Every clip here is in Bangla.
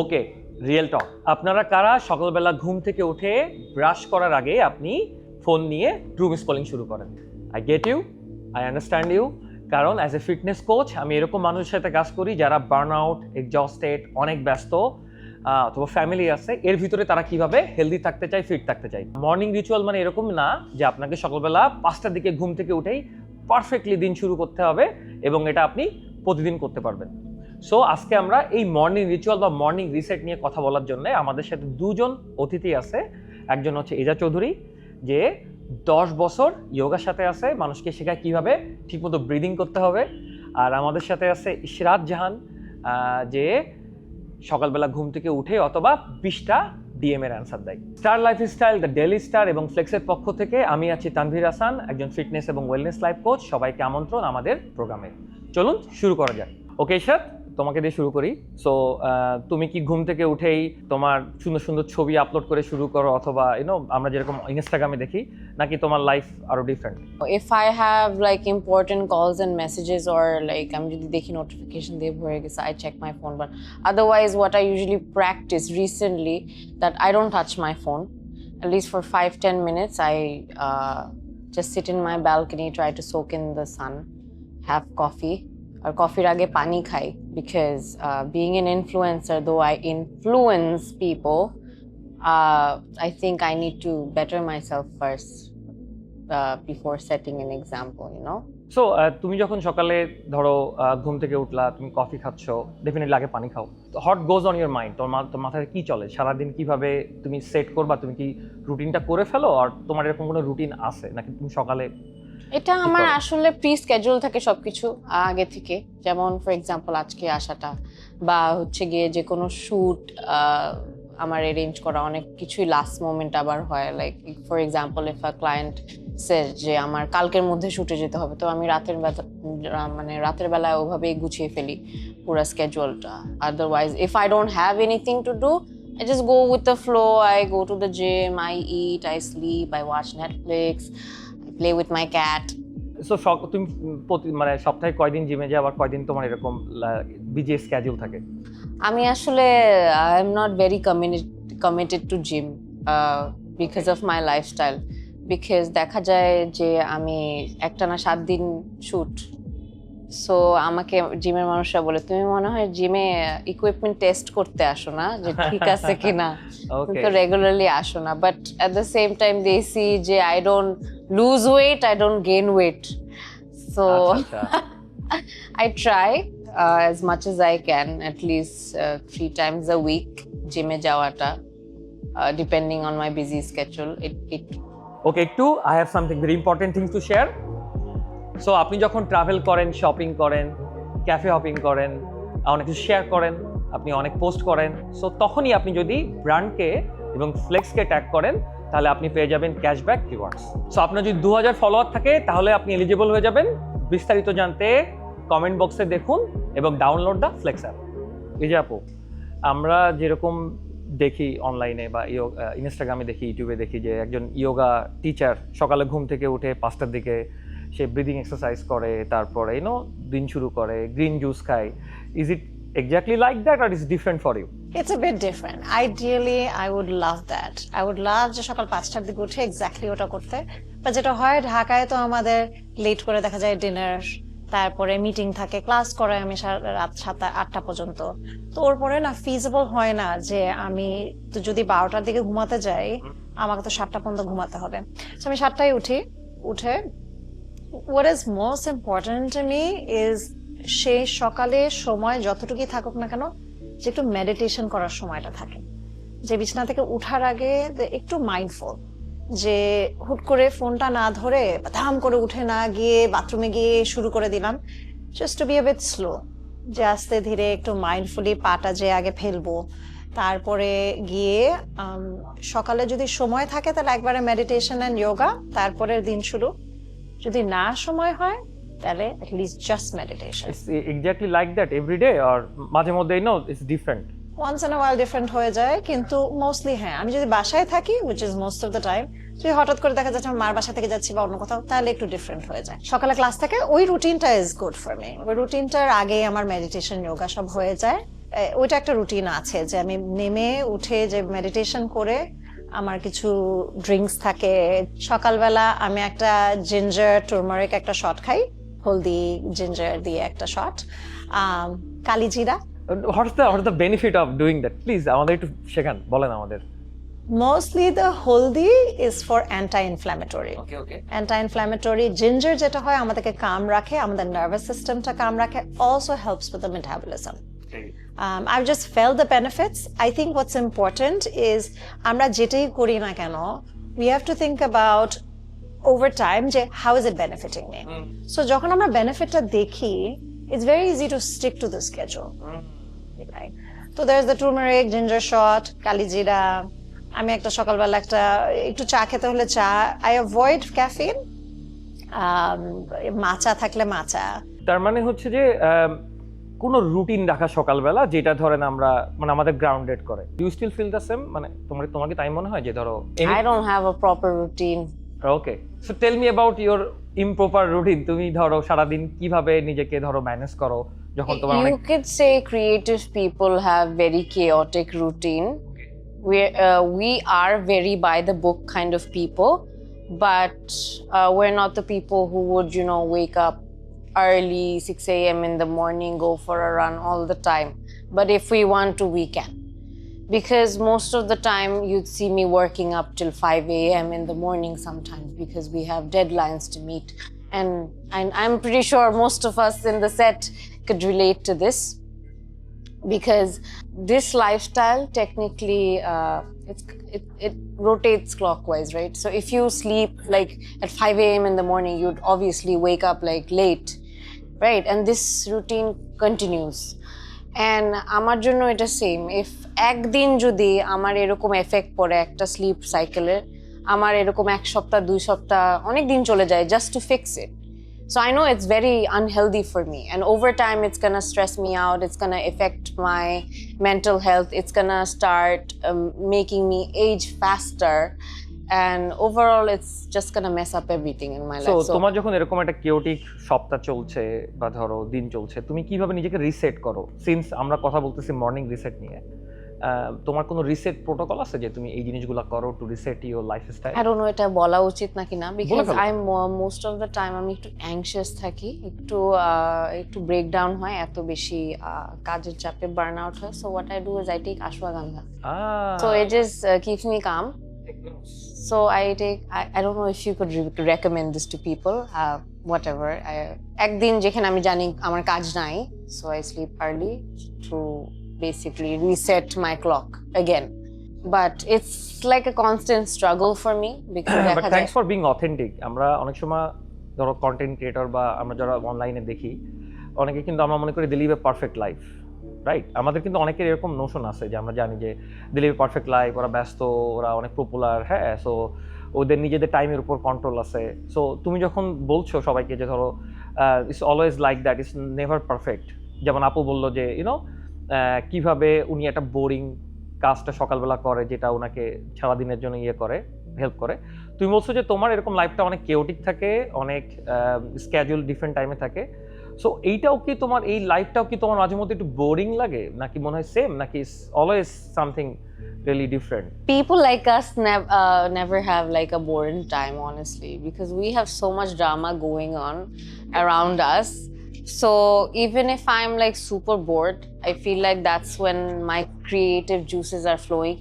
ওকে, রিয়েল টক। আপনারা কারা সকালবেলা ঘুম থেকে উঠে ব্রাশ করার আগে আপনি ফোন নিয়ে ড্রুম স্ক্রলিং শুরু করেন? I get you, I understand you. কারণ অ্যাজ এ ফিটনেস কোচ আমি এরকম মানুষের সাথে কাজ করি যারা বার্ন আউট, এক্সজস্টেড, অনেক ব্যস্ত, অথবা ফ্যামিলি আছে, এর ভিতরে তারা কিভাবে হেলদি থাকতে চায়, ফিট থাকতে চায়। মর্নিং রিচুয়াল মানে এরকম না যে আপনাকে সকালবেলা 5টার দিকে ঘুম থেকে উঠেই পারফেক্টলি দিন শুরু করতে হবে এবং এটা আপনি প্রতিদিন করতে পারবেন। সো আজকে আমরা এই মর্নিং রিচুয়াল বা মর্নিং রিসেট নিয়ে কথা বলার জন্য আমাদের সাথে দুজন অতিথি আছে। একজন হচ্ছে এজা চৌধুরী, যে 10 বছর ইয়োগার সাথে আছে, মানুষকে শেখায় কীভাবে ঠিকমতো ব্রিদিং করতে হবে। আর আমাদের সাথে আছে ইশরাত জাহান, যে সকালবেলা ঘুম থেকে উঠে অথবা 20টা ডিএম এর অ্যান্সার দেয়। Star lifestyle, the daily star এবং ফ্লেক্সের পক্ষ থেকে আমি আছি তানভীর হাসান, একজন ফিটনেস এবং ওয়েলনেস লাইফ কোচ। সবাইকে আমন্ত্রণ আমাদের প্রোগ্রামে। চলুন শুরু করা যাক। ওকে ইশরাত, তোমাকে দিয়ে শুরু করি। সো তুমি কি ঘুম থেকে উঠেই তোমার সুন্দর সুন্দর ছবি আপলোড করে শুরু করো, অথবা আমরা যেরকম ইনস্টাগ্রামে দেখি, নাকি তোমার লাইফ আরো different? If I have like important calls and messages, or like আমি যদি দেখি notification দিয়ে ভরে গেছে, I check my phone. But otherwise what I usually practice recently, that I don't touch my phone at least for 5-10 minutes. I just sit in my balcony, try to soak in the sun, have coffee, or coffeeর আগে পানি খাই, because being an influencer, though I influence people, I think I need to better myself first before setting an example, you know. So তুমি যখন সকালে ধরো ঘুম থেকে উঠলা, তুমি কফি খাচ্ছ, ডেফিনেটলি আগে পানি খাও। What goes on your mind? তোর মাথায় কি চলে সারাদিন? কিভাবে তুমি সেট করবা? তুমি কি রুটিনটা করে ফেলো, আর তোমার এরকম কোনো রুটিন আছে নাকি তুমি সকালে? এটা আমার আসলে প্রি স্কেডিউল থাকে সবকিছু আগে থেকে। যেমন ফর এক্সাম্পল আজকে আসাটা, বা হচ্ছে গিয়ে যে কোনো শুট আমার অ্যারেঞ্জ করা, অনেক কিছুই লাস্ট মোমেন্ট আবার হয়। Like for example if a client says যে আমার কালকের মধ্যে শুটে যেতে হবে, তো আমি রাতের বেলায় ওভাবেই গুছিয়ে ফেলি পুরো স্কেডিউলটা। Otherwise if I don't have anything to do, I just go with the flow. I go to the gym, I eat, I sleep, I watch Netflix, I play with my cat. So তুমি মানে সপ্তাহে কয়দিন জিমে যাও, আবার কয়দিন তোমার এরকম বিজি স্কেডিউল থাকে? আমি আসলে I am not very committed to gym because of my lifestyle. Because দেখা যায় যে আমি একটানা 7 দিন শুট, সো আমাকে জিমের মানুষরা বলে তুমি মনে হয় জিমে ইকুইপমেন্ট টেস্ট করতে আসো না, যে ঠিক আছে কিনা, তো রেগুলারলি আসো না। But at the same time they see যে I don't lose weight, I don't gain weight, so I try as much as I can, at least 3 times a week জিমে যাওয়াটা, depending on my busy schedule. ওকে, একটু I have something very important things to share. So আপনি যখন ট্রাভেল করেন, শপিং করেন, ক্যাফে হপিং করেন, অনেক কিছু শেয়ার করেন, আপনি অনেক পোস্ট করেন, সো তখনই আপনি যদি ব্র্যান্ডকে এবং ফ্লেক্সকে ট্যাগ করেন, তাহলে আপনি পেয়ে যাবেন ক্যাশব্যাক রিওয়ার্ডস। সো আপনার যদি 2000 ফলোয়ার থাকে, তাহলে আপনি এলিজিবল হয়ে যাবেন। বিস্তারিত জানতে কমেন্ট বক্সে দেখুন এবং ডাউনলোড দ্য ফ্লেক্স অ্যাপ। এই যে আপু, আমরা যেরকম দেখি অনলাইনে বা ইনস্টাগ্রামে দেখি, ইউটিউবে দেখি, যে একজন ইয়োগা টিচার সকালে ঘুম থেকে উঠে 5টার দিকে সে ব্রিদিং এক্সারসাইজ করে, তারপরে দিন শুরু করে, গ্রিন জুস খায়। Is it exactly like that, or is it different for you? It's a bit different. Ideally, I would love that. I would love যে সকাল 5টার দিকে উঠে এক্স্যাক্টলি ওটা করতে। বাট যেটা হয় ঢাকায়, তো আমাদের লেট করে দেখা যায় ডিনার, তারপরে মিটিং থাকে, ক্লাস করে আমি রাত 7-8টা পর্যন্ত। তো ওর পরে না ফিজিবল হয় না যে আমি তো যদি 12টার দিকে ঘুমাতে যাই, আমাকে তো 7টা পর্যন্ত ঘুমাতে হবে। তো আমি 7টায় উঠে what is most important to me is সেই সকালে সময় যতটুকুই থাকুক না কেন, যে একটু মেডিটেশন করার সময়টা থাকে, যে বিছানা থেকে উঠার আগে একটু মাইন্ডফুল, যে হুট করে ফোনটা না ধরে ধাম করে উঠে না গিয়ে বাথরুমে গিয়ে শুরু করে দিলাম। Just to be a bit slow, যে আস্তে ধীরে একটু মাইন্ডফুলি পাটা যে আগে ফেলবো, তারপরে গিয়ে সকালে যদি সময় থাকে তাহলে একবারে মেডিটেশন এন্ড যোগা, তারপরে দিন শুরু। যদি না সময় হয় তাহলে at least just meditation. It's exactly like that every day, or মাঝে মধ্যে it's different? Once in a while different হয়ে যায়, কিন্তু মোস্টলি হ্যাঁ, আমি যদি বাসায় থাকি, which is most of the time, যদি হঠাৎ করে দেখা যাচ্ছে আমার মার বাসা থেকে যাচ্ছি বা অন্য কোথাও, তাহলে একটু ডিফারেন্ট হয়ে যায়। সকালে ক্লাস থাকে, ওই রুটিনটা ইজ গুড ফর মি। ওই রুটিনটার আগে আমার মেডিটেশন যোগা সব হয়ে যায়, ওইটা একটা রুটিন আছে যে আমি নেমে উঠে যে মেডিটেশন করে আমার কিছু ড্রিঙ্কস থাকে। সকালবেলা আমি একটা জিঞ্জার টারমারিক একটা শট খাই, হলদি জিঞ্জার দিয়ে একটা শট, কালিজিরা। What's the benefit of doing that, please আমাদের একটু শেখান, বলেন আমাদের। Mostly the haldi is for anti-inflammatory. Okay. Anti-inflammatory. Ginger যেটা হয় আমাদেরকে কাম রাখে, আমাদের নার্ভাস সিস্টেমটা কাম রাখে, also helps with the metabolism. I've just felt the benefits. I think what's important is আমরা যেটাই করি না কেন, we have to think about over time যে how is it benefiting me. So যখন আমরা বেনিফিটটা দেখি, it's very easy to stick to the schedule. Right? So there's the turmeric, ginger shot, কালিজিরা। আমি একটা সকালবেলা একটু চা খেতে হলে চা, আই অ্যাভয়েড ক্যাফিন, মাচা থাকলে মাচা। তার মানে হচ্ছে যে কোনো রুটিন রাখা সকালবেলা যেটা ধরেন আমরা মানে আমাদের গ্রাউন্ডেড করে। You still feel the same, মানে তোমার কি তাই মনে হয় যে ধরো I don't have a proper routine. Okay, so tell me about your improper routine. তুমি ধরো সারাদিন কিভাবে নিজেকে ধরো ম্যানেজ করো যখন তোমার অনেক You could say creative people have very chaotic routine. We are very by the book kind of people, but we're not the people who would, wake up early, 6 a.m. in the morning, go for a run all the time. But if we want to, we can. Because most of the time you'd see me working up till 5 a.m. in the morning sometimes because we have deadlines to meet. And I'm pretty sure most of us in the set could relate to this. Because this lifestyle technically it rotates clockwise, right? So if you sleep like at 5 a.m. in the morning, you'd obviously wake up like late, right? And this routine continues. And আমার জন্য এটা সেম। ইফ একদিন যদি আমার এরকম এফেক্ট পড়ে একটা স্লিপ সাইকেলের, আমার এরকম 1 সপ্তাহ 2 সপ্তাহ অনেক দিন চলে যায় just to fix it. So I know it's very unhealthy for me, and over time it's gonna stress me out, it's gonna affect my mental health, it's gonna start making me age faster, and overall it's just gonna mess up everything in my life. So তোমার যখন এরকম একটা কিওটিক সপ্তাহ চলছে বা ধরো দিন চলছে, তুমি কিভাবে নিজেকে রিসেট করো? সিন্স আমরা কথা বলতেছি মর্নিং রিসেট নিয়ে, তোমার কোনো রিসেট প্রোটোকল আছে যে তুমি এই জিনিসগুলো করো two reset your lifestyle? I don't know এটা বলা উচিত নাকি না, because I'm most of the time আমি একটু অ্যাংশিয়াস থাকি, একটু ব্রেকডাউন হয়, এত বেশি কাজের চাপে বার্ন আউট হয়। So what I do is I take ashwagandha. So it just keeps me calm. So I don't know if you could recommend this to people, whatever. একদিন যেখানে আমি জানি আমার কাজ নাই, so I sleep early to basically reset my clock again. But it's like a constant struggle for me because but thanks for being authentic. আমরা অনেক সময় ধরো কন্টেন্ট ক্রিয়েটর বা আমরা যারা অনলাইনে দেখি, অনেকে কিন্তু আমরা মনে করি they live a perfect life, right? আমাদের কিন্তু অনেকের এরকম নোশন আছে যে আমরা জানি যে দে লিভ এ পারফেক্ট লাইফ, ওরা ব্যস্ত, ওরা অনেক পপুলার, হ্যাঁ, সো ওদের নিজেদের টাইমের উপর কন্ট্রোল আছে। সো তুমি যখন বলছো সবাইকে যে ধরো it's always like that, it's never perfect, যেমন আপু বললো যে কিভাবে উনি একটা বোরিং কাজটা সকালবেলা করে যেটা ওনাকে সারাদিনের জন্য করে হেল্প করে, তুমি বলছো যে তোমার এরকম লাইফটা অনেক কেওটিক থাকে, অনেক স্কেডিউল ডিফারেন্ট টাইমে থাকে। সো এইটাও কি তোমার, এই লাইফটাও কি তোমার মাঝে মধ্যে একটু বোরিং লাগে, নাকি মনে হয় সেম, নাকি always something really different? People like us never have like a boring time, honestly, because we have so much drama going on around us. So even if I'm like super bored, I feel like that's when my creative juices are flowing,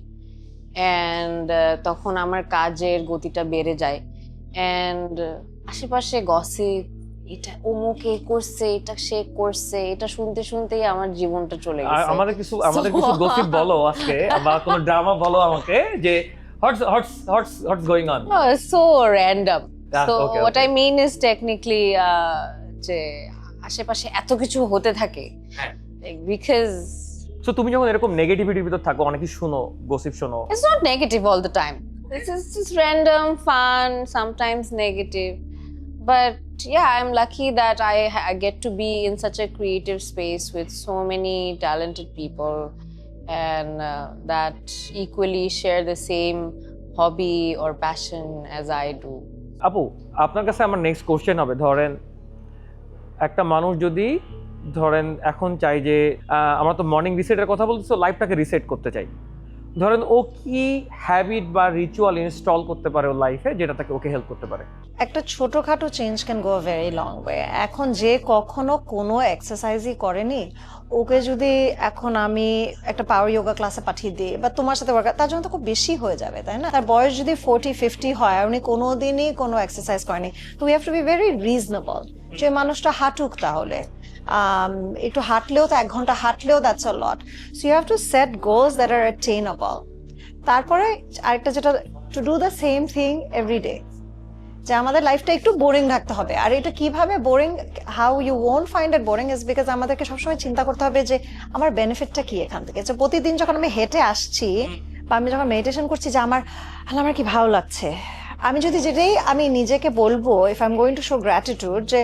and তখন আমার কাজের গতিটা বেড়ে যায়, and আশেপাশে গসিপ, এটা অমুকে করছে, এটা সে করছে, এটা শুনতে শুনতেই আমার জীবনটা চলে গেছে। আমাদের কিছু গসিপ বলো আজকে, বা কোনো ড্রামা বলো আমাকে যে what's going on? No, it's so random. So okay, what okay. I mean is technically যে আশেপাশে এত কিছু হতে থাকে, because সো তুমি যখন এরকম নেগেটিভিটির ভিতর থাকো, অনেক কিছু শুনো, গসিপ শোনো, it's not negative all the time. This is just random fun, sometimes negative. But yeah, I'm lucky that I get to be in such a creative space with so many talented people, and that equally share the same hobby or passion as I do. আপু আপনার কাছে আমার নেক্সট কোশ্চেন হবে, ধরেন একটা মানুষ যদি ধরেন এখন চাই যে আমরা তো মর্নিং রিসেটের কথা বলতেছি, লাইফটাকে রিসেট করতে চাই। ধরেন ও কি হ্যাবিট বা রিচুয়াল ইনস্টল করতে পারে ওর লাইফে যেটা তাকে ওকে হেল্প করতে পারে? একটা ছোটখাটো change can go very long way. এখন যে কখনো কোনো এক্সারসাইজই করেনি, ওকে যদি এখন আমি একটা পাওয়ার যোগা ক্লাসে পাঠিয়ে দিই বা তোমার সাথে ওয়ার্কআউট, তার জন্য তো খুব বেশি হয়ে যাবে, তাই না? তার বয়স যদি 40-50 হয় আর উনি কোনোদিনই কোনো এক্সারসাইজ করেনি, তো we have to be very reasonable যে মানুষটা হাঁটুক তাহলে। একটু হাঁটলেও তো 1 ঘন্টা হাঁটলেও that's a lot. So you have to set goals that are attainable. তারপরে আরেকটা যেটা, to do the same thing every day, যে আমাদের লাইফটা একটু বোরিং রাখতে হবে। আর এটা কিভাবে boring, how you won't find it boring is because আমাদেরকে সবসময় চিন্তা করতে হবে যে আমার বেনিফিটটা কি এখান থেকে। যে প্রতিদিন যখন আমি হেঁটে আসছি বা আমি যখন মেডিটেশন করছি যে আমার কি ভালো লাগছে, আমি যদি যেটাই আমি নিজেকে বলবো, if I am going to show gratitude, যে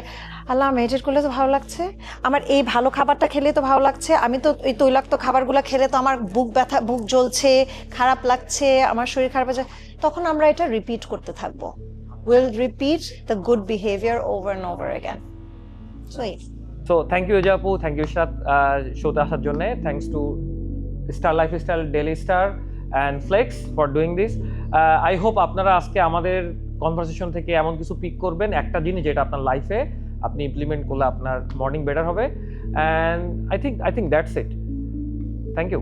আল্লাহ মেডিটেট করলে তো ভালো লাগছে, আমার এই ভালো খাবারটা খেলে তো ভালো লাগছে, আমি তো এই তৈলাক্ত খাবারগুলো খেলে তো আমার বুক ব্যথা, বুক জ্বলছে, খারাপ লাগছে, আমার শরীর খারাপ আছে, তখন আমরা এটা রিপিট করতে থাকবো। We'll repeat the good behavior over and over again. So thank you Eza আপু, থ্যাংক ইউ ইশরাত শোতে আসার জন্য। Thanks to Star Lifestyle, Daily Star and Flex for doing this. I hope আপনারা আজকে আমাদের কনভারসেশন থেকে এমন কিছু পিক করবেন, একটা জিনিস যেটা আপনার লাইফে আপনি ইমপ্লিমেন্ট করলে আপনার মর্নিং বেটার হবে। And I think that's it. Thank you.